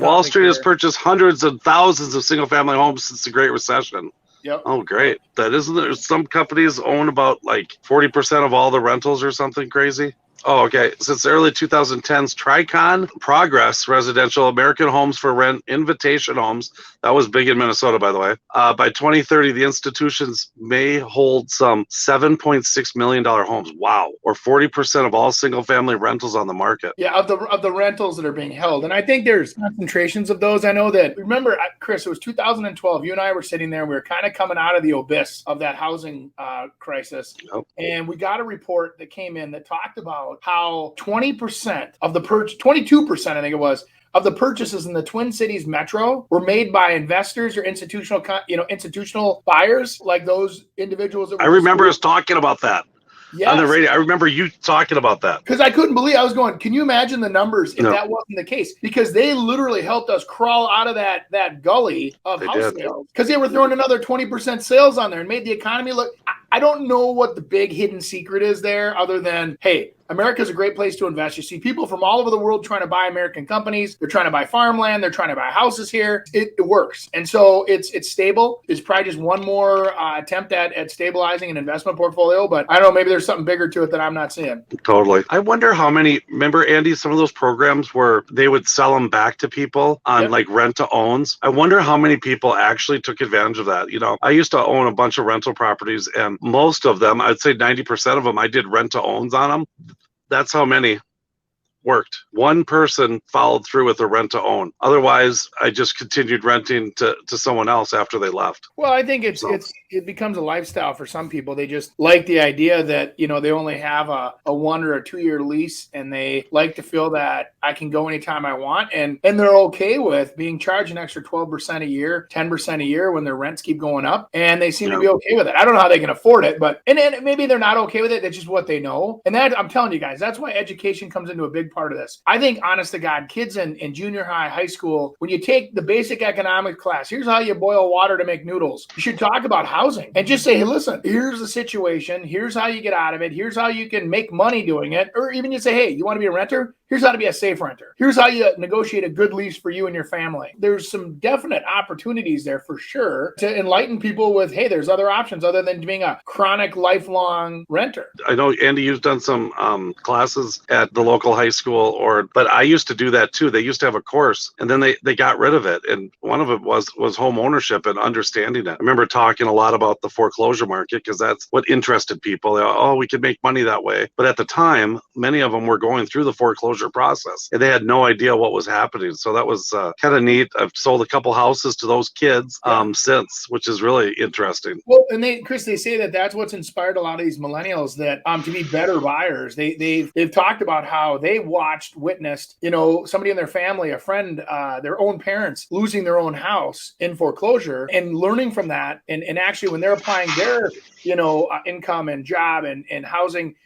Wall Street has purchased hundreds of thousands of single-family homes since the Great Recession. Yep. Oh, great. That isn't there. Some companies own about like 40% of all the rentals or something crazy. Oh, okay. Since the early 2010s, Tricon, Progress Residential, American Homes for Rent, Invitation Homes, that was big in Minnesota, by the way. By 2030, the institutions may hold some $7.6 million homes. Wow. Or 40% of all single-family rentals on the market. Yeah, of the rentals that are being held. And I think there's concentrations of those. I know that, remember, Chris, it was 2012. You and I were sitting there, and we were kind of coming out of the abyss of that housing crisis. Yep. And we got a report that came in that talked about how 20% of the 22%, I think it was, of the purchases in the Twin Cities metro were made by investors or institutional buyers, like those individuals. That I remember us talking about that. Yes. On the radio. I remember you talking about that. Because I couldn't believe, I was going, can you imagine the numbers if that wasn't the case? Because they literally helped us crawl out of that gully of house sales. Because they were throwing another 20% sales on there and made the economy look. I don't know what the big hidden secret is there other than, hey, America is a great place to invest. You see people from all over the world trying to buy American companies. They're trying to buy farmland. They're trying to buy houses here. It works. And so it's stable. It's probably just one more attempt at stabilizing an investment portfolio. But I don't know, maybe there's something bigger to it that I'm not seeing. Totally. I wonder how many, remember, Andy, some of those programs where they would sell them back to people on like rent to owns. I wonder how many people actually took advantage of that. You know, I used to own a bunch of rental properties, and most of them, I'd say 90% of them, I did rent to owns on them. That's how many worked. One person followed through with a rent to own. Otherwise, I just continued renting to someone else after they left. Well, I think it becomes a lifestyle for some people. They just like the idea that, you know, they only have a 1 or a 2 year lease, and they like to feel that I can go anytime I want. And they're okay with being charged an extra 12% a year, 10% a year when their rents keep going up. And they seem to be okay with it. I don't know how they can afford it, but and maybe they're not okay with it. That's just what they know. And that, I'm telling you guys, that's why education comes into a big part of this. I think, honest to God, kids in junior high, high school, when you take the basic economics class, here's how you boil water to make noodles. You should talk about housing and just say, hey, listen, here's the situation. Here's how you get out of it. Here's how you can make money doing it. Or even you say, hey, you want to be a renter? Here's how to be a safe renter. Here's how you negotiate a good lease for you and your family. There's some definite opportunities there for sure to enlighten people with, hey, there's other options other than being a chronic, lifelong renter. I know, Andy, you've done some classes at the local high school, but I used to do that too. They used to have a course, and then they got rid of it. And one of it was home ownership and understanding it. I remember talking a lot about the foreclosure market because that's what interested people. Oh, we could make money that way. But at the time, many of them were going through the foreclosure process, and they had no idea what was happening. So that was kind of neat. I've sold a couple houses to those kids since, which is really interesting. Well, and Chris, they say that that's what's inspired a lot of these millennials that to be better buyers. They've talked about how they witnessed, you know, somebody in their family, a friend, their own parents losing their own house in foreclosure, and learning from that, and actually when they're applying their, you know, income and job and housing